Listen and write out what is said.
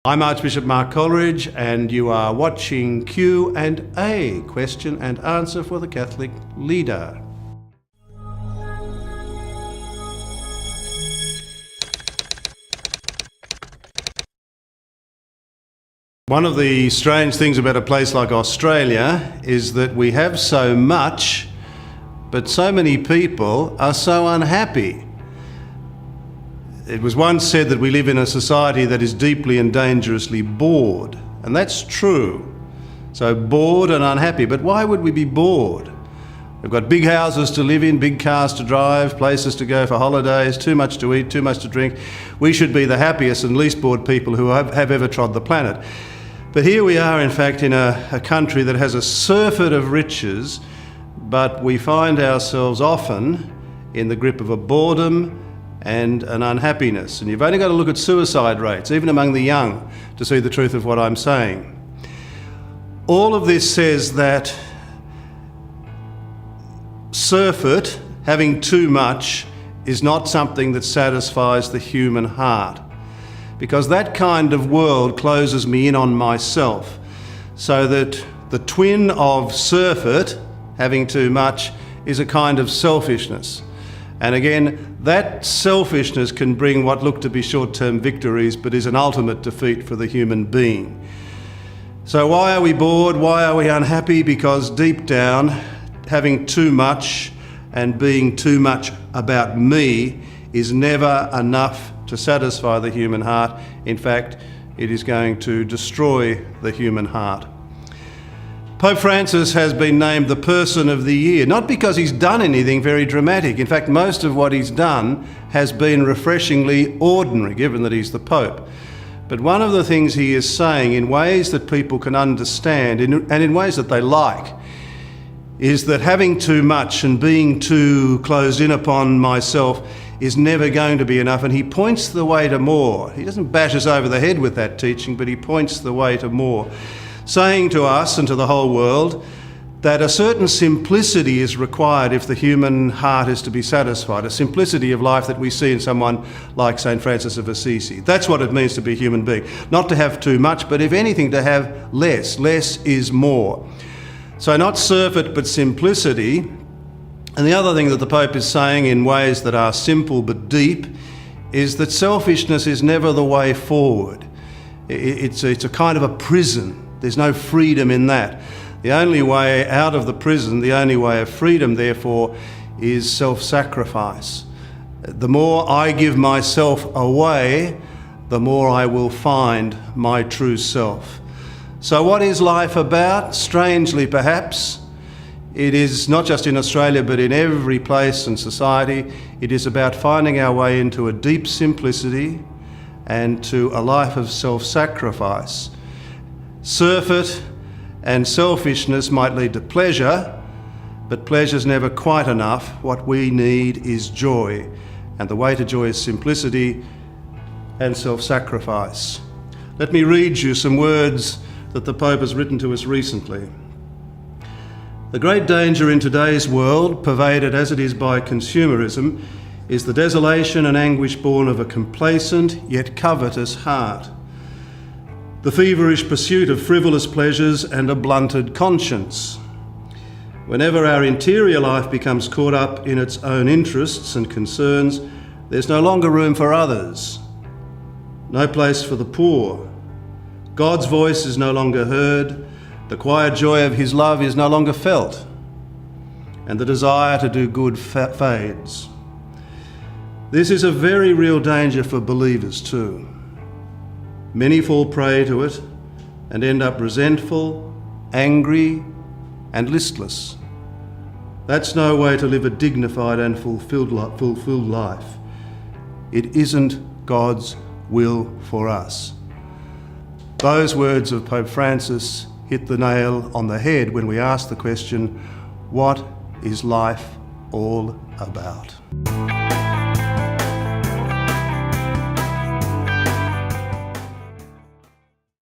I'm Archbishop Mark Coleridge, and you are watching Q&A, question and answer for the Catholic leader. One of the strange things about a place like Australia is that we have so much, but so many people are so unhappy. It was once said that we live in a society that is deeply and dangerously bored, and that's true. So bored and unhappy, but why would we be bored? We've got big houses to live in, big cars to drive, places to go for holidays, too much to eat, too much to drink. We should be the happiest and least bored people who have ever trod the planet. But here we are, in fact, in a country that has a surfeit of riches, but we find ourselves often in the grip of a boredom and an unhappiness. And you've only got to look at suicide rates, even among the young, to see the truth of what I'm saying. All of this says that surfeit, having too much, is not something that satisfies the human heart, because that kind of world closes me in on myself, so that the twin of surfeit, having too much, is a kind of selfishness. And again, that selfishness can bring what look to be short-term victories, but is an ultimate defeat for the human being. So why are we bored? Why are we unhappy? Because deep down, having too much and being too much about me is never enough to satisfy the human heart. In fact, it is going to destroy the human heart. Pope Francis has been named the Person of the Year, not because he's done anything very dramatic. In fact, most of what he's done has been refreshingly ordinary, given that he's the Pope. But one of the things he is saying in ways that people can understand and in ways that they like is that having too much and being too closed in upon myself is never going to be enough, and he points the way to more. He doesn't bash us over the head with that teaching, but he points the way to more, saying to us and to the whole world that a certain simplicity is required if the human heart is to be satisfied, a simplicity of life that we see in someone like St. Francis of Assisi. That's what it means to be a human being. Not to have too much, but if anything, to have less. Less is more. So not surfeit, but simplicity. And the other thing that the Pope is saying in ways that are simple but deep is that selfishness is never the way forward. It's a kind of a prison. There's no freedom in that. The only way out of the prison, the only way of freedom, therefore, is self-sacrifice. The more I give myself away, the more I will find my true self. So what is life about? Strangely, perhaps, it is not just in Australia, but in every place and society, it is about finding our way into a deep simplicity and to a life of self-sacrifice. Surfeit and selfishness might lead to pleasure, but pleasure's never quite enough. What we need is joy, and the way to joy is simplicity and self-sacrifice. Let me read you some words that the Pope has written to us recently. The great danger in today's world, pervaded as it is by consumerism, is the desolation and anguish born of a complacent yet covetous heart, the feverish pursuit of frivolous pleasures and a blunted conscience. Whenever our interior life becomes caught up in its own interests and concerns, there's no longer room for others, no place for the poor. God's voice is no longer heard, the quiet joy of his love is no longer felt, and the desire to do good fades. This is a very real danger for believers too. Many fall prey to it and end up resentful, angry, and listless. That's no way to live a dignified and fulfilled life. It isn't God's will for us. Those words of Pope Francis hit the nail on the head when we ask the question, what is life all about?